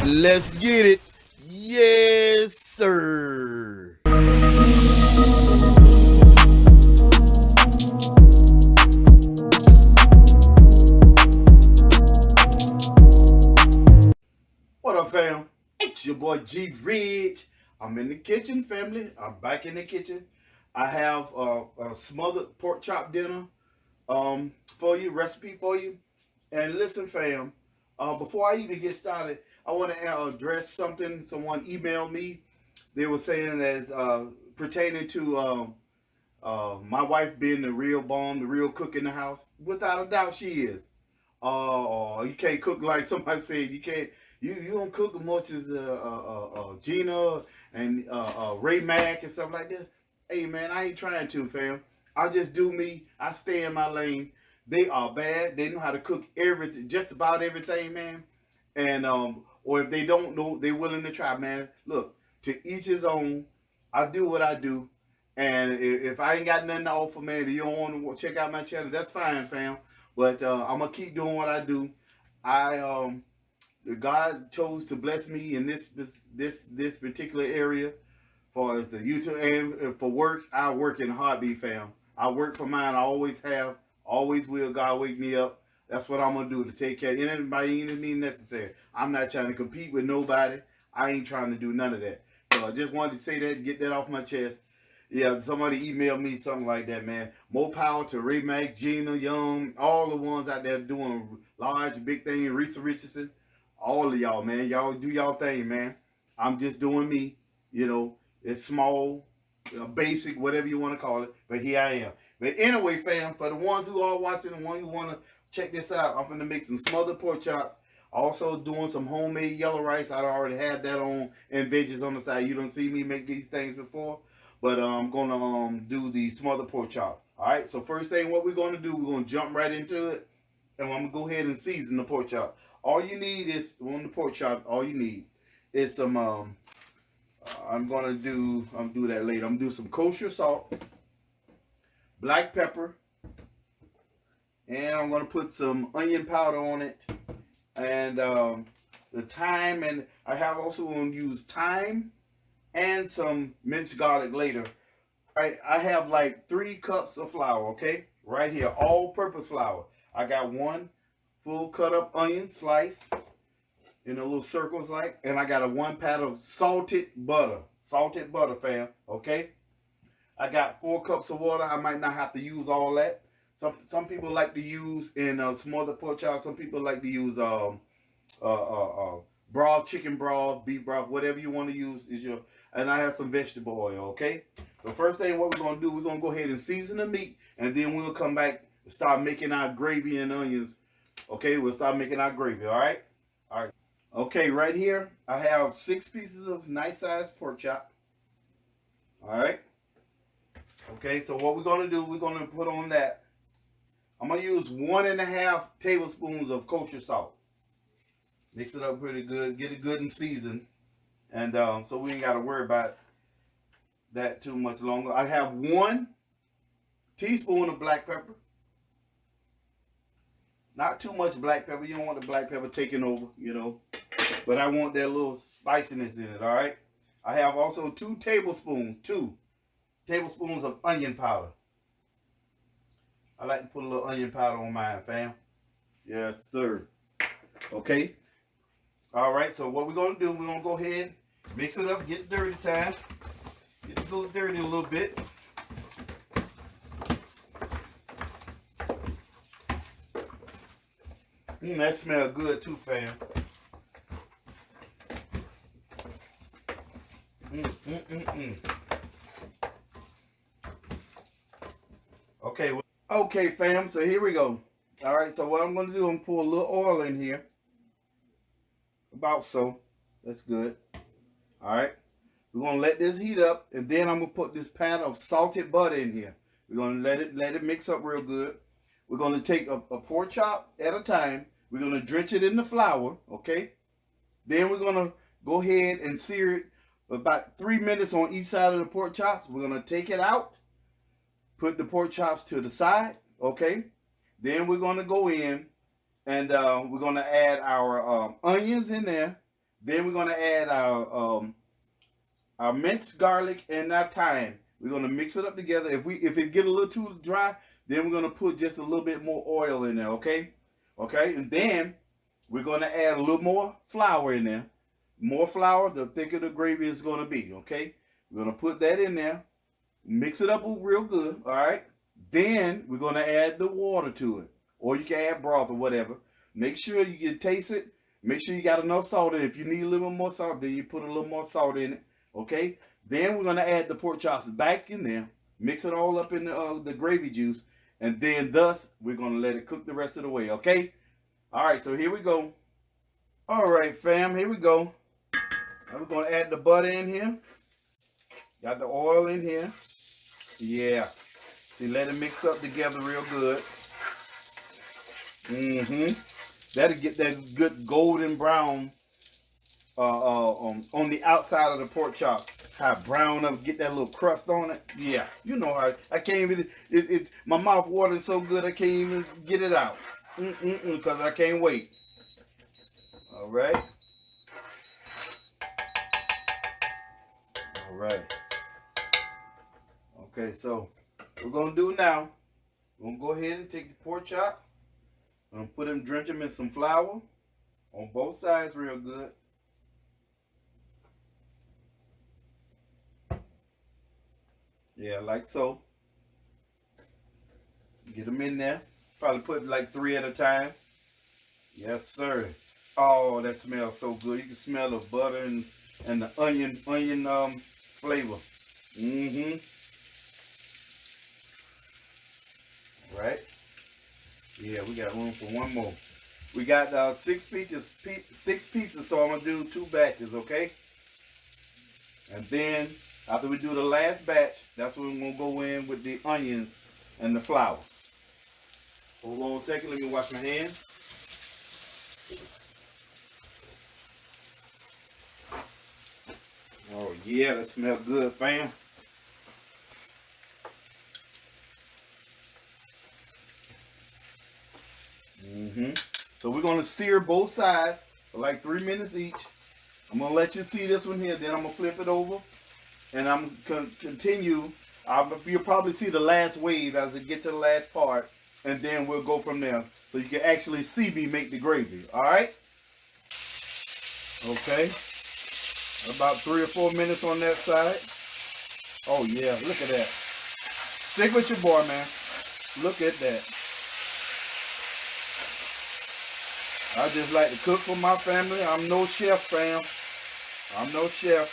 Let's get it. Yes, sir. What up, fam? It's your boy G Rich. I'm in the kitchen, family. I'm back in the kitchen. I have a smothered pork chop dinner for you, recipe for you. And listen, fam, before I even get started, I want to address something someone emailed me. They were saying as pertaining to my wife being the real bomb, the real cook in the house. Without a doubt, she is. You can't cook like somebody said. You can't. You don't cook as much as Gina and Ray Mack and stuff like that. Hey man, I ain't trying to, fam. I just do me. I stay in my lane. They are bad. They know how to cook everything, just about everything, man. And or if they don't know, they're willing to try, man. Look, to each his own. I do what I do, and if I ain't got nothing to offer, man, you don't want to check out my channel, that's fine, fam. But I'm gonna keep doing what I do. I God chose to bless me in this particular area for as the YouTube and for work. I work in a heartbeat, fam. I work for mine. I always have, always will. God wake me up. That's what I'm gonna do to take care of anybody, any means necessary. I'm not trying to compete with nobody. I ain't trying to do none of that. So I just wanted to say that and get that off my chest. Yeah, somebody emailed me something like that, man. More power to Ray Mack, Gina, Young, all the ones out there doing large, big thing, Risa Richardson. All of y'all, man. Y'all do y'all thing, man. I'm just doing me. You know, it's small, basic, whatever you want to call it. But here I am. But anyway, fam, for the ones who are watching, the ones who want to check this out, I'm going to make some smothered pork chops. Also doing some homemade yellow rice. I already had that on and veggies on the side. You don't see me make these things before. But I'm going to do the smothered pork chop. All right, so first thing what we're going to do, we're going to jump right into it. And I'm going to go ahead and season the pork chop. All you need is, on the pork chop, all you need is some, I'm going to do that later. I'm going to do some kosher salt, black pepper, and I'm going to put some onion powder on it. And the thyme, and I have also going to use thyme and some minced garlic later. I have like 3 cups of flour, okay? Right here, all-purpose flour. I got 1 full cut up onion sliced in a little circles like, and I got a 1 pat of salted butter, fam, okay? I got 4 cups of water. I might not have to use all that. Some people like to use in smothered pork chop. Some people like to use broth, chicken broth, beef broth, whatever you want to use is your. And I have some vegetable oil, okay? So first thing what we're going to do, we're going to go ahead and season the meat, and then we'll come back and start making our gravy and onions. Okay, we'll start making our gravy, all right? All right. Okay, right here, I have 6 pieces of nice-sized pork chop. All right? Okay, so what we're going to do, we're going to put on that. I'm going to use 1.5 tablespoons of kosher salt. Mix it up pretty good. Get it good and seasoned. And so we ain't got to worry about that too much longer. I have 1 teaspoon of black pepper. Not too much black pepper. You don't want the black pepper taking over, you know. But I want that little spiciness in it, all right? I have also 2 tablespoons of onion powder. I like to put a little onion powder on mine, fam. Yes, sir. Okay. All right, so what we're going to do, we're going to go ahead, mix it up, get it dirty time. Get it a little dirty a little bit. That smells good too, fam. Okay, okay, fam. So here we go. All right. So what I'm going to do, I'm pour a little oil in here. About so. That's good. All right. We're going to let this heat up, and then I'm going to put this pat of salted butter in here. We're going to let it mix up real good. We're going to take a pork chop at a time. We're going to drench it in the flour, okay? Then we're going to go ahead and sear it for about 3 minutes on each side of the pork chops. We're going to take it out, put the pork chops to the side, okay? Then we're going to go in and we're going to add our onions in there. Then we're gonna add our minced garlic and our thyme. We're gonna mix it up together. If it get a little too dry, then we're gonna put just a little bit more oil in there. Okay, okay, and then we're gonna add a little more flour in there. More flour, the thicker the gravy is gonna be. Okay, we're gonna put that in there. Mix it up real good. All right. Then we're gonna add the water to it, or you can add broth or whatever. Make sure you can taste it. Make sure you got enough salt in it. If you need a little more salt, then you put a little more salt in it. Okay. Then we're gonna add the pork chops back in there. Mix it all up in the gravy juice, and then thus we're gonna let it cook the rest of the way. Okay. All right. So here we go. All right, fam. Here we go. Now we're gonna add the butter in here. Got the oil in here. Yeah. See, let it mix up together real good. That'll get that good golden brown on the outside of the pork chop. How brown up, get that little crust on it. Yeah, you know how I can't even. My mouth watering so good I can't even get it out. Because I can't wait. All right. All right. Okay, so we're gonna do now. We're gonna go ahead and take the pork chop. I'm gonna put them, drench them in some flour on both sides real good. Yeah, like so. Get them in there. Probably put like 3 at a time. Yes, sir. Oh, that smells so good. You can smell the butter and the onion flavor. Right. Yeah, we got room for one more. We got 6 pieces, so I'm gonna do 2 batches, okay? And then after we do the last batch, that's when we're gonna go in with the onions and the flour. Hold on a second, let me wash my hands. Oh yeah, that smells good, fam. So we're gonna sear both sides for like 3 minutes each. I'm gonna let you see this one here, then I'm gonna flip it over, and I'm gonna continue. You'll probably see the last wave as it get to the last part, and then we'll go from there. So you can actually see me make the gravy. All right? Okay. About 3 or 4 minutes on that side. Oh yeah, look at that. Stick with your boy, man. Look at that. I just like to cook for my family. I'm no chef, fam. I'm no chef.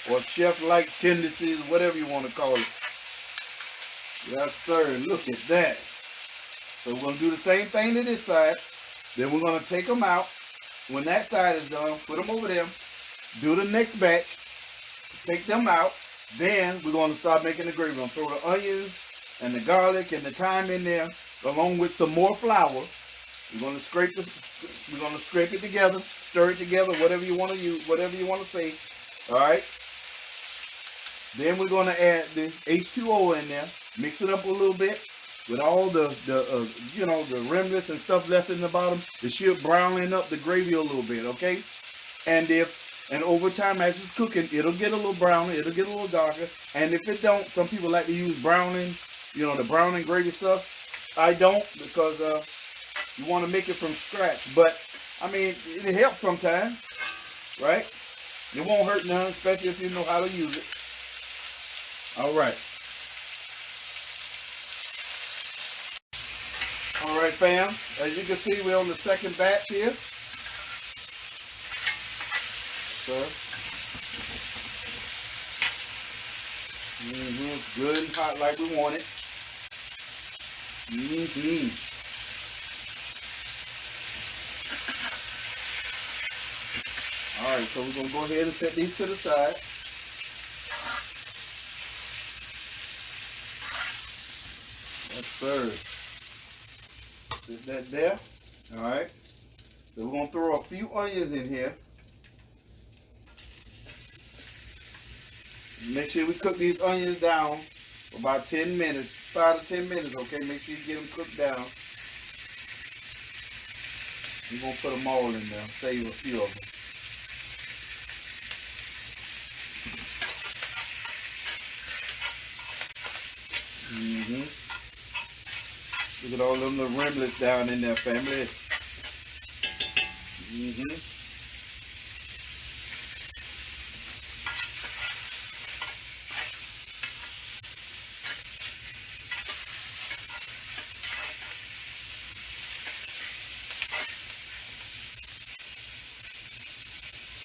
Or chef-like tendencies, whatever you want to call it. Yes, sir. Look at that. So we're going to do the same thing to this side. Then we're going to take them out. When that side is done, put them over there. Do the next batch. Take them out. Then we're going to start making the gravy. We're going to throw the onions and the garlic and the thyme in there, along with some more flour. We're gonna scrape it together, stir it together, whatever you want to use, whatever you want to say. All right. Then we're gonna add the H2O in there, mix it up a little bit with all the remnants and stuff left in the bottom. It should browning up the gravy a little bit, okay? And over time as it's cooking, it'll get a little browner, it'll get a little darker. And if it don't, some people like to use browning, the browning gravy stuff. I don't, because you want to make it from scratch, but I mean, it helps sometimes, right? It won't hurt none, especially if you know how to use it. All right. All right, fam. As you can see, we're on the second batch here. So, it's good and hot like we want it. All right, so we're going to go ahead and set these to the side. Yes, sir. Set that there. All right. So we're going to throw a few onions in here. Make sure we cook these onions down for about 10 minutes, 5 to 10 minutes, okay? Make sure you get them cooked down. We're going to put them all in there, save a few of them. Mm-hmm. Look at all them little remnants down in there, family. Mm-hmm.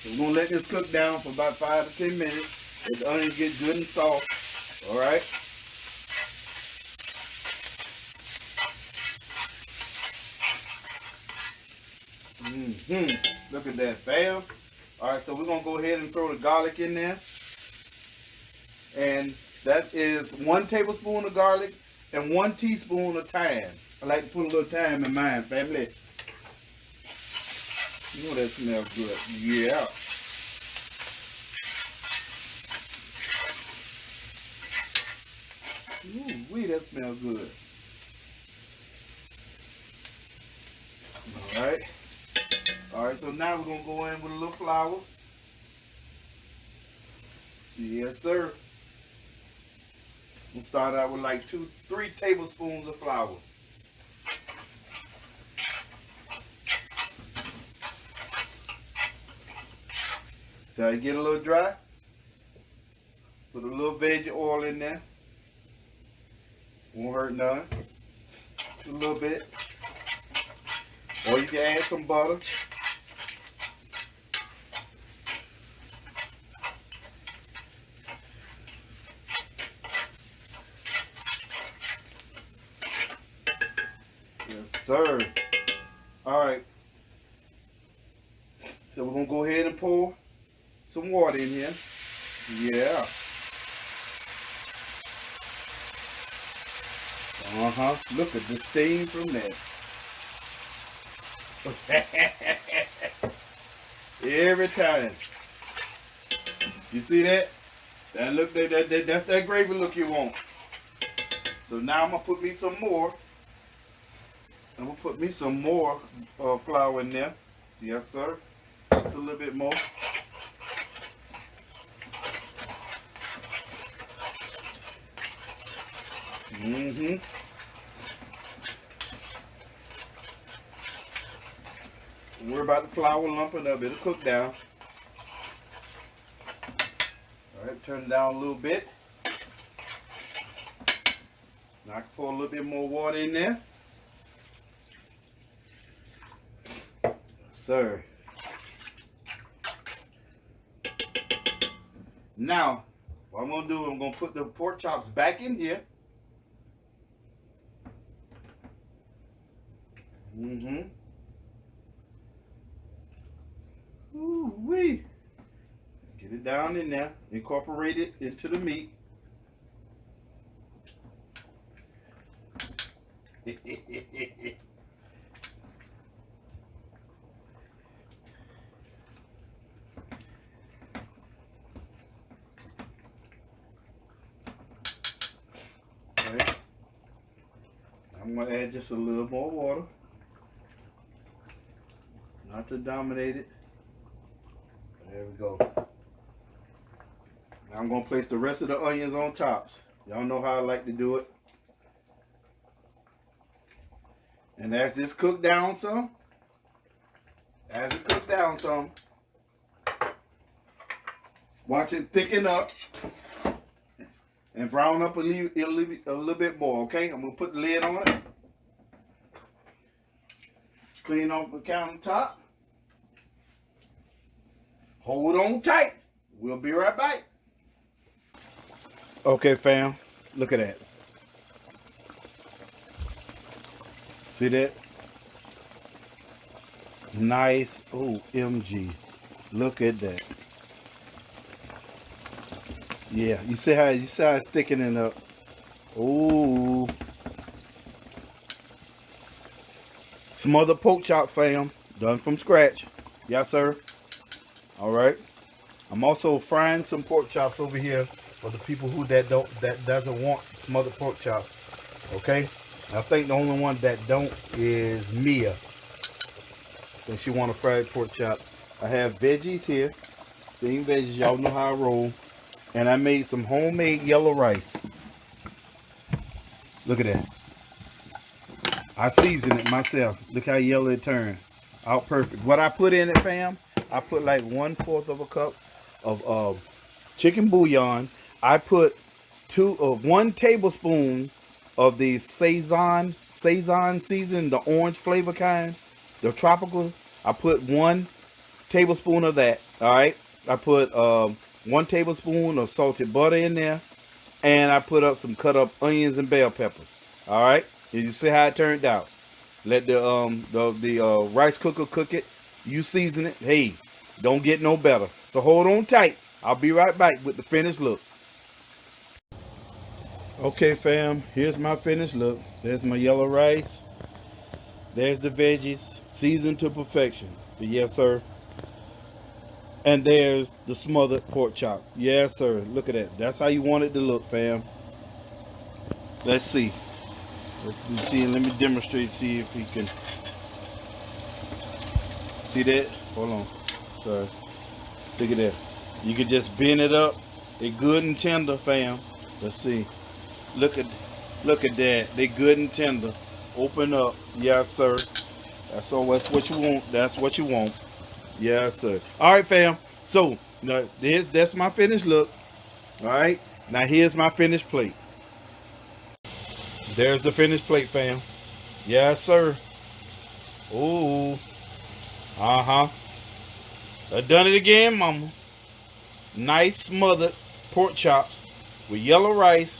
So we're gonna let this cook down for about 5 to 10 minutes. Let the onions get good and soft. All right. Mm-hmm. Look at that, fam. All right, so we're gonna go ahead and throw the garlic in there, and that is 1 tablespoon of garlic and 1 teaspoon of thyme. I like to put a little thyme in mine, family. You know that smells good. Yeah. Ooh, wee, that smells good. All right. All right, so now we're gonna go in with a little flour. Yes, sir. We'll start out with like 3 tablespoons of flour. So I get a little dry. Put a little veggie oil in there. Won't hurt none. Just a little bit. Or you can add some butter. Yes, sir. All right. So we're going to go ahead and pour some water in here. Yeah. Look at the steam from that. Every time. You see that? That look, that's that gravy look you want. So now I'm gonna put me some more. I'm gonna put me some more flour in there. Yes, sir. Just a little bit more. Mm-hmm. Don't worry about the flour lumping up. It'll cook down. All right, turn it down a little bit. Now I can pour a little bit more water in there. Sir. Now, what I'm gonna do, I'm gonna put the pork chops back in here. Mm-hmm. Ooh-wee. Let's get it down in there. Incorporate it into the meat. Okay. I'm going to add just a little more water. Not to dominate it. There we go. Now I'm going to place the rest of the onions on top. Y'all know how I like to do it. And as this cook down some, watch it thicken up and brown up a little bit more, okay? I'm going to put the lid on it. Clean off the countertop. Hold on tight. We'll be right back. Okay, fam. Look at that. See that? Nice. OMG. Look at that. Yeah, you see how it's thickening up. Ooh. Smothered pork chop, fam. Done from scratch. Yes, sir. All right. I'm also frying some pork chops over here for the people that doesn't want smothered pork chops. Okay. I think the only one that don't is Mia. So she want a fried pork chop. I have veggies here. Steamed veggies. Y'all know how I roll. And I made some homemade yellow rice. Look at that. I seasoned it myself. Look how yellow it turned. Out perfect. What I put in it, fam, I put like 1/4 of a cup of chicken bouillon. I put 1 tablespoon of the Saison season, the orange flavor kind, the tropical. I put 1 tablespoon of that. All right. I put 1 tablespoon of salted butter in there, and I put up some cut up onions and bell peppers. All right. And you see how it turned out. Let the rice cooker cook it. You season it. Hey, don't get no better. So hold on tight. I'll be right back with the finished look. Okay, fam, here's my finished look. There's my yellow rice. There's the veggies, seasoned to perfection. Yes, sir. And there's the smothered pork chop. Yes, sir. Look at that. That's how you want it to look, fam. Let's see. Let's see. Let me demonstrate. See if we can see that. Hold on. Sorry. Look at that. You can just bend it up. It's good and tender, fam. Let's see. Look at that. They good and tender. Open up. Yes, sir. That's all. That's what you want. That's what you want. Yes, sir. All right, fam. So now that's my finished look. All right. Now here's my finished plate. There's the finished plate, fam. Yes, sir. Ooh. I done it again, mama. Nice smothered pork chops with yellow rice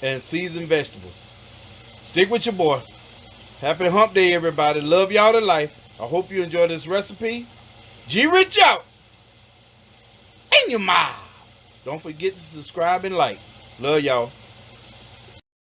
and seasoned vegetables. Stick with your boy. Happy hump day, everybody. Love y'all to life. I hope you enjoy this recipe. G Rich out. In your mouth. Don't forget to subscribe and like. Love y'all.